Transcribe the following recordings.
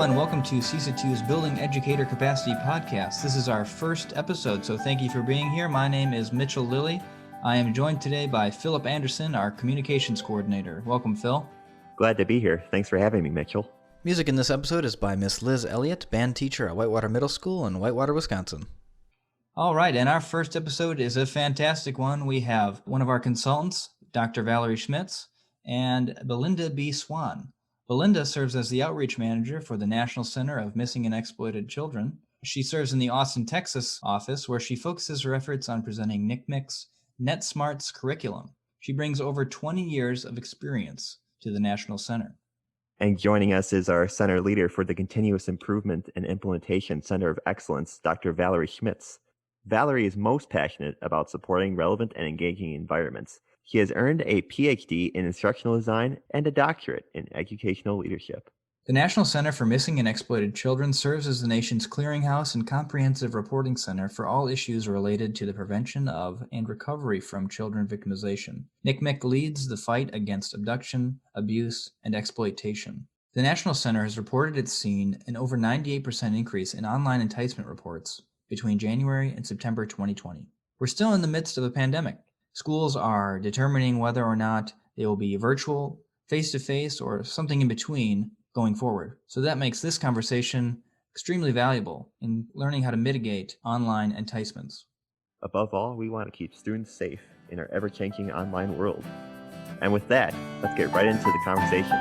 and welcome to CESA 2's Building Educator Capacity Podcast. This is our first episode, so thank you for being here. My name is Mitchell Lilly. I am joined today by Philip Anderson, our Communications Coordinator. Welcome, Phil. Glad to be here. Thanks for having me, Mitchell. Music in this episode is by Miss Liz Elliott, band teacher at Whitewater Middle School in Whitewater, Wisconsin. All right, and our first episode is a fantastic one. We have one of our consultants, Dr. Valerie Schmitz, and Belinda Swan. Belinda serves as the outreach manager for the National Center of Missing and Exploited Children. She serves in the Austin, Texas office, where she focuses her efforts on presenting NCMEC's NetSmarts curriculum. She brings over 20 years of experience to the National Center. And joining us is our center leader for the Continuous Improvement and Implementation Center of Excellence, Dr. Valerie Schmitz. Valerie is most passionate about supporting relevant and engaging environments. She has earned a PhD in instructional design and a doctorate in educational leadership. The National Center for Missing and Exploited Children serves as the nation's clearinghouse and comprehensive reporting center for all issues related to the prevention of and recovery from children victimization. NCMEC leads the fight against abduction, abuse, and exploitation. The National Center has reported it's seen an over 98% increase in online enticement reports between January and September 2020. We're still in the midst of a pandemic. Schools are determining whether or not they will be virtual, face-to-face, or something in between going forward. So that makes this conversation extremely valuable in learning how to mitigate online enticements. Above all, we want to keep students safe in our ever-changing online world. And with that, let's get right into the conversation.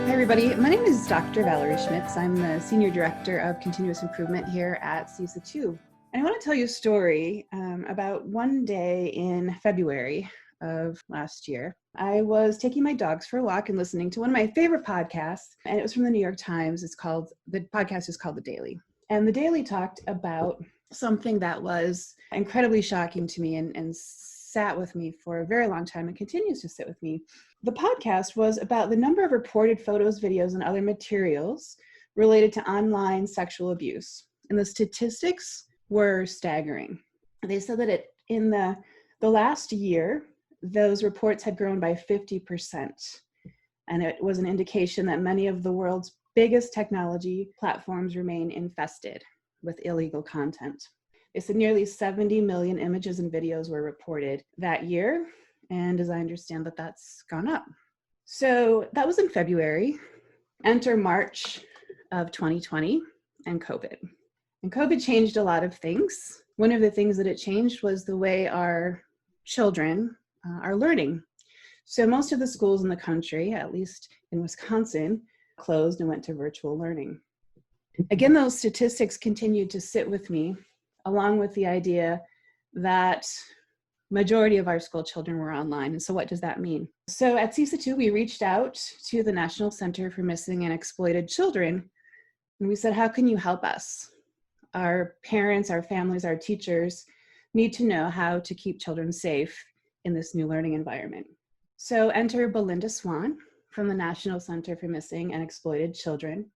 Hi everybody, my name is Dr. Valerie Schmitz. I'm the Senior Director of Continuous Improvement here at CESA 2. And I want to tell you a story about one day in February of last year. I was taking my dogs for a walk and listening to one of my favorite podcasts, and it was from the New York Times. The podcast is called The Daily. And The Daily talked about something that was incredibly shocking to me and sat with me for a very long time and continues to sit with me. The podcast was about the number of reported photos, videos, and other materials related to online sexual abuse. And the statistics were staggering. They said that in the last year, those reports had grown by 50%. And it was an indication that many of the world's biggest technology platforms remain infested with illegal content. They said nearly 70 million images and videos were reported that year. And as I understand that, that's gone up. So that was in February. Enter March of 2020 and COVID. And COVID changed a lot of things. One of the things that it changed was the way our children are learning. So most of the schools in the country, at least in Wisconsin, closed and went to virtual learning. Again, those statistics continued to sit with me, along with the idea that majority of our school children were online. And so what does that mean? So at CESA 2, we reached out to the National Center for Missing and Exploited Children, and we said, how can you help us? Our parents, our families, our teachers need to know how to keep children safe in this new learning environment. So enter Belinda Swan from the National Center for Missing and Exploited Children,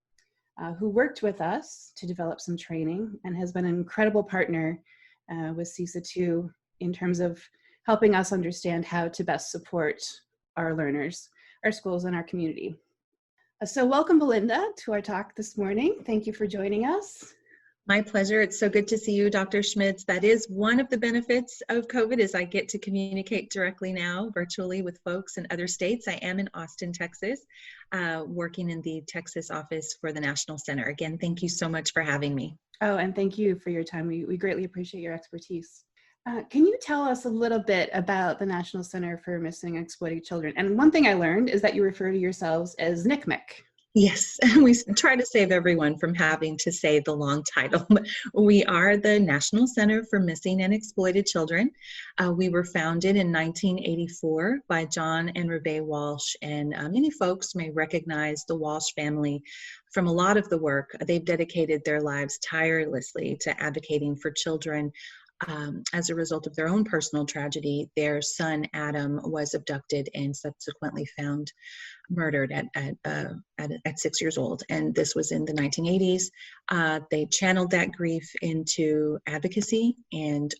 who worked with us to develop some training and has been an incredible partner with CESA 2 in terms of helping us understand how to best support our learners, our schools, and our community. So welcome, Belinda, to our talk this morning. Thank you for joining us. My pleasure. It's so good to see you, Dr. Schmitz. That is one of the benefits of COVID is I get to communicate directly now virtually with folks in other states. I am in Austin, Texas, working in the Texas office for the National Center. Again, thank you so much for having me. Oh, and thank you for your time. We greatly appreciate your expertise. Can you tell us a little bit about the National Center for Missing and Exploited Children? And one thing I learned is that you refer to yourselves as NCMEC. Yes, we try to save everyone from having to say the long title. We are the National Center for Missing and Exploited Children. We were founded in 1984 by John and Rebay Walsh, and many folks may recognize the Walsh family from a lot of the work. They've dedicated their lives tirelessly to advocating for children. As a result of their own personal tragedy, their son Adam was abducted and subsequently found murdered at 6 years old. And this was in the 1980s. They channeled that grief into advocacy and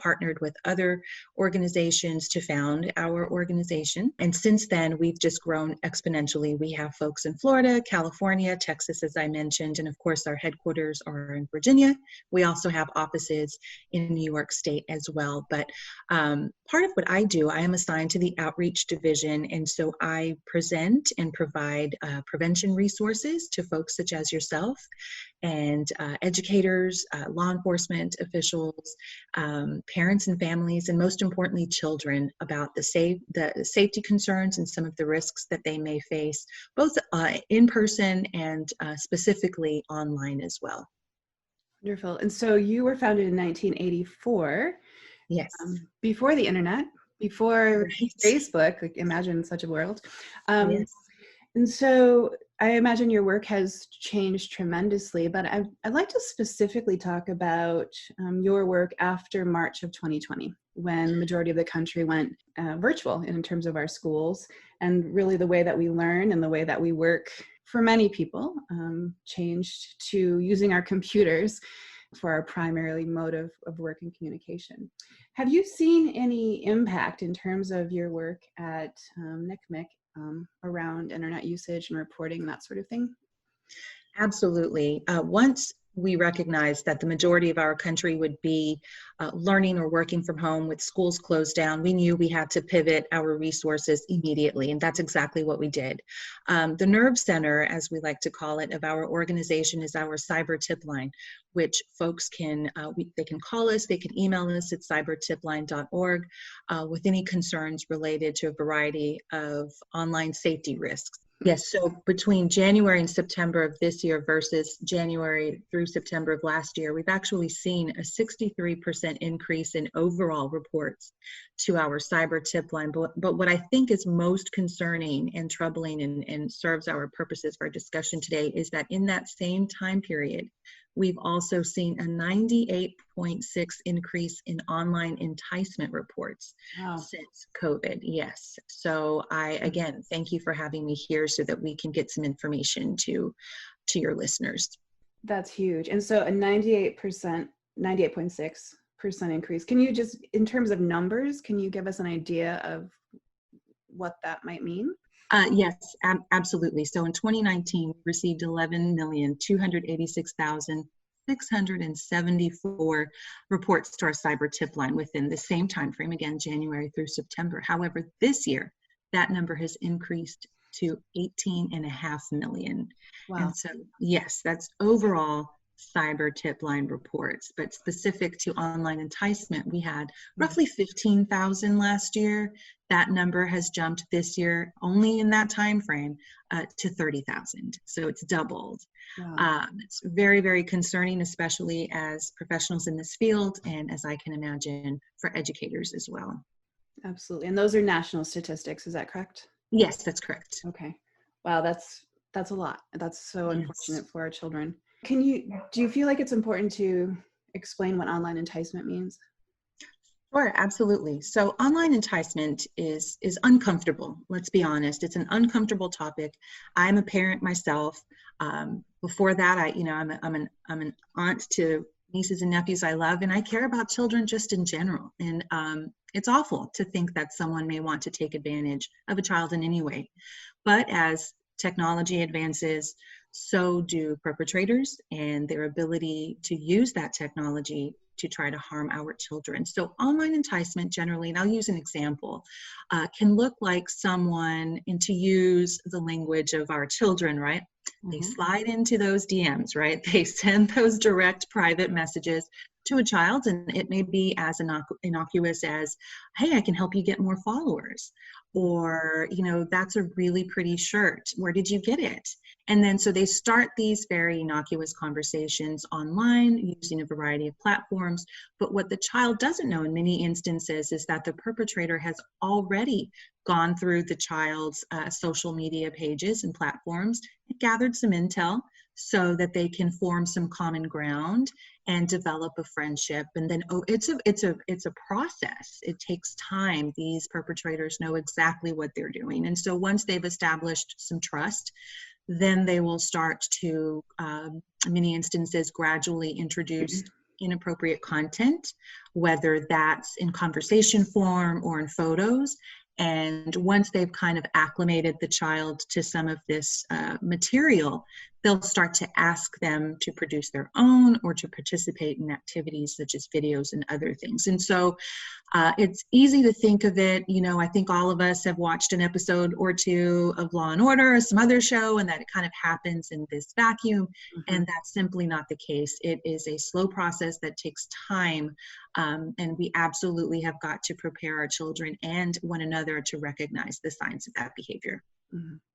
partnered with other organizations to found our organization. And since then, we've just grown exponentially. We have folks in Florida, California, Texas, as I mentioned, and of course, our headquarters are in Virginia. We also have offices in New York State as well. But part of what I do, I am assigned to the outreach division, and so I present and provide prevention resources to folks such as yourself and educators, law enforcement officials, parents and families, and most importantly, children, about the safety concerns and some of the risks that they may face, both in person and specifically online as well. Wonderful. And so you were founded in 1984. Yes. Before the internet, before Right. Facebook, like imagine such a world. Yes. And so I imagine your work has changed tremendously, but I'd like to specifically talk about your work after March of 2020, when the majority of the country went virtual in terms of our schools, and really the way that we learn and the way that we work for many people changed to using our computers for our primary mode of work and communication. Have you seen any impact in terms of your work at NCMEC around internet usage and reporting and that sort of thing? Absolutely. Once we recognized that the majority of our country would be learning or working from home with schools closed down, we knew we had to pivot our resources immediately, and that's exactly what we did. The nerve center, as we like to call it, of our organization is our cyber tip line, which folks can, they can call us, they can email us at cybertipline.org with any concerns related to a variety of online safety risks. Yes, so between January and September of this year versus January through September of last year, we've actually seen a 63% increase in overall reports to our cyber tip line. But what I think is most concerning and troubling and serves our purposes for our discussion today is that in that same time period, we've also seen a 98.6 increase in online enticement reports since COVID. Yes. So again, thank you for having me here so that we can get some information to your listeners. That's huge. And so a 98%, 98.6% increase. Can you just, in terms of numbers, can you give us an idea of what that might mean? Yes, absolutely. So in 2019, we received 11,286,674 reports to our cyber tip line within the same time frame, again, January through September. However, this year, that number has increased to 18.5 million. Wow. And so, yes, that's overall cyber tip line reports, but specific to online enticement, we had roughly 15,000 last year. That number has jumped this year, only in that time frame, to 30,000. So it's doubled. Wow. It's very, very concerning, especially as professionals in this field, and as I can imagine, for educators as well. Absolutely. And those are national statistics, is that correct? Yes, that's correct. Okay. Wow, that's a lot. That's so Yes. unfortunate for our children. Do you feel like it's important to explain what online enticement means? Sure, absolutely. So online enticement is uncomfortable. Let's be honest. It's an uncomfortable topic. I'm a parent myself. Before that, I'm an aunt to nieces and nephews I love, and I care about children just in general. And it's awful to think that someone may want to take advantage of a child in any way. But as technology advances, so do perpetrators and their ability to use that technology to try to harm our children. So online enticement generally, and I'll use an example, can look like someone, and to use the language of our children, right? Mm-hmm. They slide into those DMs, right? They send those direct private messages to a child, and it may be as innocuous as, hey, I can help you get more followers. Or, that's a really pretty shirt. Where did you get it? And then so they start these very innocuous conversations online using a variety of platforms. But what the child doesn't know in many instances is that the perpetrator has already gone through the child's social media pages and platforms, gathered some intel, so that they can form some common ground and develop a friendship. And then, it's a process. It takes time. These perpetrators know exactly what they're doing. And so once they've established some trust, then they will start to, in many instances, gradually introduce inappropriate content, whether that's in conversation form or in photos. And once they've kind of acclimated the child to some of this material, they'll start to ask them to produce their own or to participate in activities such as videos and other things. And so it's easy to think of it, I think all of us have watched an episode or two of Law and Order or some other show, and that it kind of happens in this vacuum. And that's simply not the case. It is a slow process that takes time. And we absolutely have got to prepare our children and one another to recognize the signs of that behavior.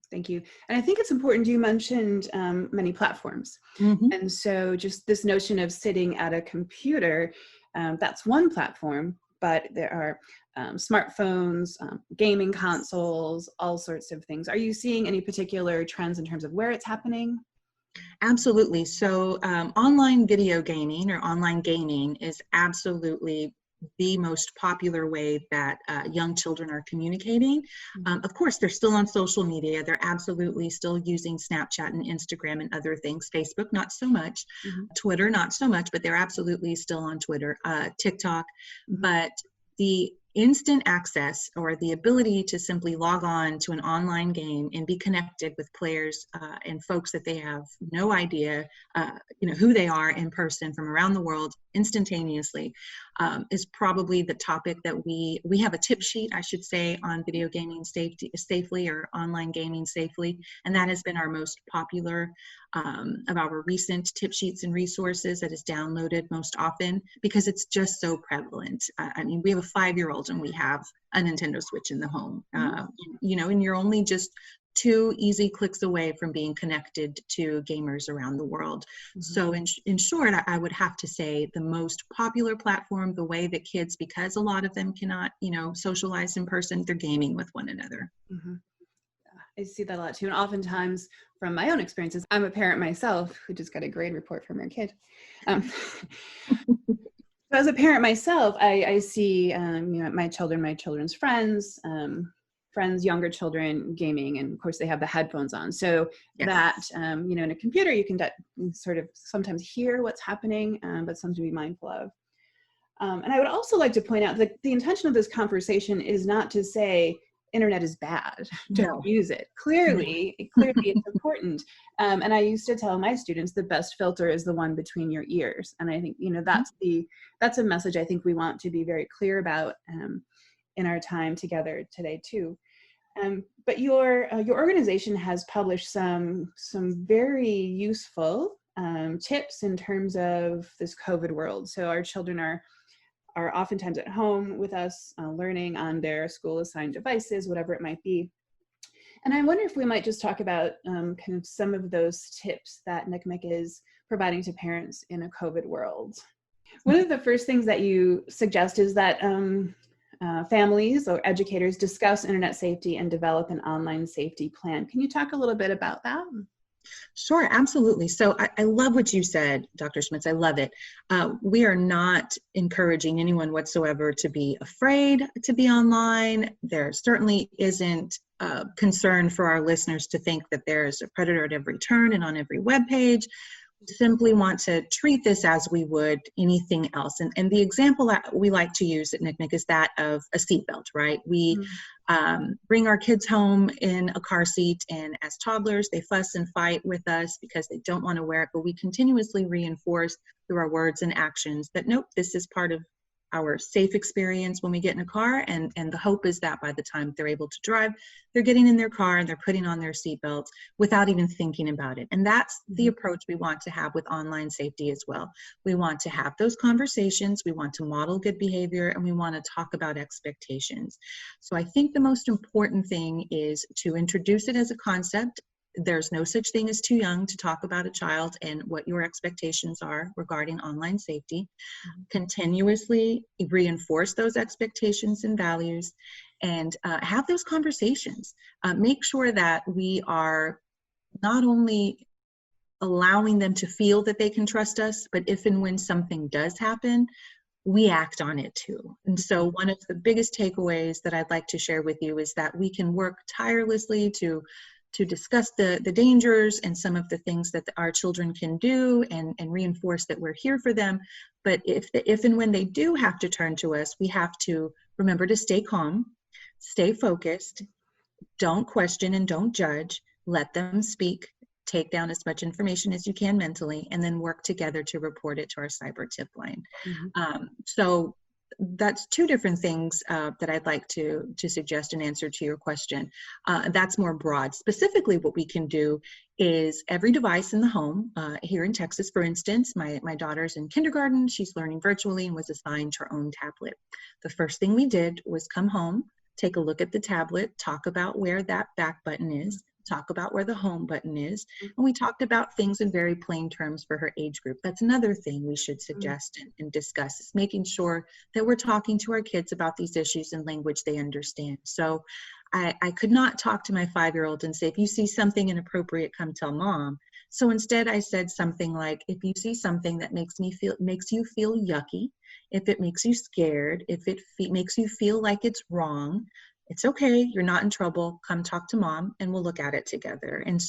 Thank you. And I think it's important, you mentioned many platforms. And so just this notion of sitting at a computer, that's one platform, but there are smartphones, gaming consoles, all sorts of things. Are you seeing any particular trends in terms of where it's happening? Absolutely. So online video gaming or online gaming is absolutely the most popular way that young children are communicating. Of course, they're still on social media. They're absolutely still using Snapchat and Instagram and other things. Facebook, not so much. Twitter, not so much, but they're absolutely still on Twitter, TikTok. But the instant access or the ability to simply log on to an online game and be connected with players and folks that they have no idea who they are in person from around the world instantaneously is probably the topic that we have a tip sheet, I should say, on video gaming safely or online gaming safely, and that has been our most popular of our recent tip sheets and resources that is downloaded most often because it's just so prevalent. I mean, we have a 5-year-old and we have a Nintendo Switch in the home, and you're only just 2 easy clicks away from being connected to gamers around the world. So in short, I would have to say the most popular platform, the way that kids, because a lot of them cannot, socialize in person, they're gaming with one another. I see that a lot too. And oftentimes from my own experiences, I'm a parent myself who just got a grade report from her kid. So as a parent myself, I see, my children's friends, younger children gaming, and of course they have the headphones on. So that, in a computer, you can sort of sometimes hear what's happening, but something to be mindful of. And I would also like to point out that the intention of this conversation is not to say internet is bad, don't use it. Clearly it's important. And I used to tell my students the best filter is the one between your ears. And I think, that's a message I think we want to be very clear about in our time together today too. But your organization has published some very useful tips in terms of this COVID world. So our children are oftentimes at home with us, learning on their school assigned devices, whatever it might be. And I wonder if we might just talk about kind of some of those tips that NCMEC is providing to parents in a COVID world. One of the first things that you suggest is that families or educators discuss internet safety and develop an online safety plan. Can you talk a little bit about that? Sure, absolutely. So I love what you said, Dr. Schmitz. I love it. We are not encouraging anyone whatsoever to be afraid to be online. There certainly isn't concern for our listeners to think that there is a predator at every turn and on every web page. We simply want to treat this as we would anything else. And the example that we like to use at NCMEC is that of a seatbelt, right? We bring our kids home in a car seat, and as toddlers, they fuss and fight with us because they don't want to wear it, but we continuously reinforce through our words and actions that, nope, this is part of our safe experience when we get in a car, and the hope is that by the time they're able to drive, they're getting in their car and they're putting on their seatbelts without even thinking about it. And that's the approach we want to have with online safety as well. We want to have those conversations, we want to model good behavior, and we want to talk about expectations. So I think the most important thing is to introduce it as a concept. There's no such thing as too young to talk about a child and what your expectations are regarding online safety. Continuously reinforce those expectations and values, and have those conversations. Make sure that we are not only allowing them to feel that they can trust us, but if and when something does happen, we act on it too. And so one of the biggest takeaways that I'd like to share with you is that we can work tirelessly to discuss the dangers and some of the things that our children can do and reinforce that we're here for them. But if and when they do have to turn to us, we have to remember to stay calm, stay focused, don't question and don't judge, let them speak, take down as much information as you can mentally, and then work together to report it to our cyber tip line. So that's two different things that I'd like to suggest in answer to your question. That's more broad. Specifically, what we can do is every device in the home. Here in Texas, for instance, my daughter's in kindergarten. She's learning virtually and was assigned her own tablet. The first thing we did was come home, take a look at the tablet, talk about where that back button is, talk about where the home button is, and we talked about things in very plain terms for her age group. That's another thing we should suggest and discuss, is making sure that we're talking to our kids about these issues in language they understand. So I could not talk to my 5-year-old and say, if you see something inappropriate, come tell mom. So instead I said something like, if you see something that makes you feel yucky, if it makes you scared, if it makes you feel like it's wrong, it's okay, you're not in trouble, come talk to mom and we'll look at it together. And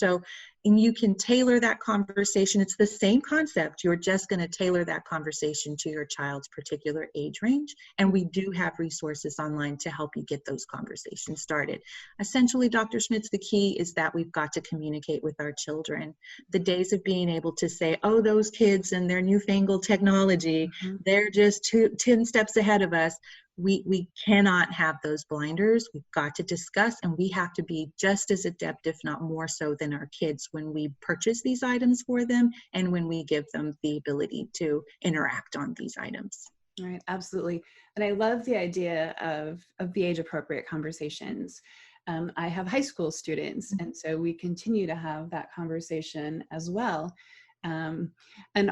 you can tailor that conversation. It's the same concept. You're just going to tailor that conversation to your child's particular age range. And we do have resources online to help you get those conversations started. Essentially, Dr. Schmitz, the key is that we've got to communicate with our children. The days of being able to say, oh, those kids and their newfangled technology, they're just 10 steps ahead of us. We cannot have those blinders. We've got to discuss, and we have to be just as adept, if not more so, than our kids when we purchase these items for them and when we give them the ability to interact on these items. All right, absolutely. And I love the idea of the age-appropriate conversations. I have high school students, and so we continue to have that conversation as well. And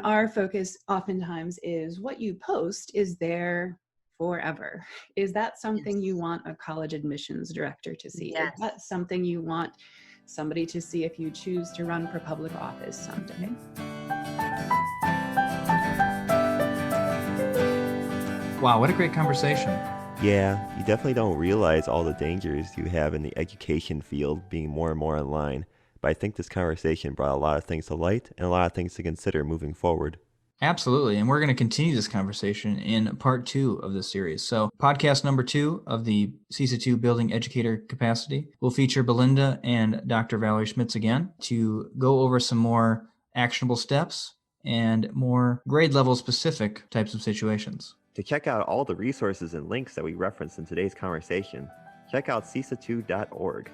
our focus oftentimes is what you post is there forever. Is that something you want a college admissions director to see? Yes. Is that something you want somebody to see if you choose to run for public office someday? Wow, what a great conversation. Yeah, you definitely don't realize all the dangers you have in the education field being more and more online, but I think this conversation brought a lot of things to light and a lot of things to consider moving forward. Absolutely. And we're going to continue this conversation in part 2 of this series. So podcast number 2 of the CESA 2 Building Educator Capacity will feature Belinda and Dr. Valerie Schmitz again to go over some more actionable steps and more grade level specific types of situations. To check out all the resources and links that we referenced in today's conversation, check out CESA2.org.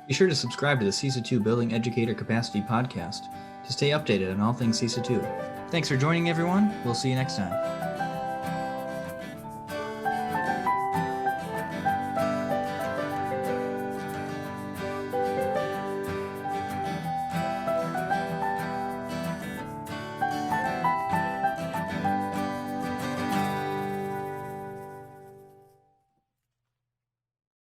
Be sure to subscribe to the CESA 2 Building Educator Capacity podcast to stay updated on all things CESA 2. Thanks for joining, everyone. We'll see you next time.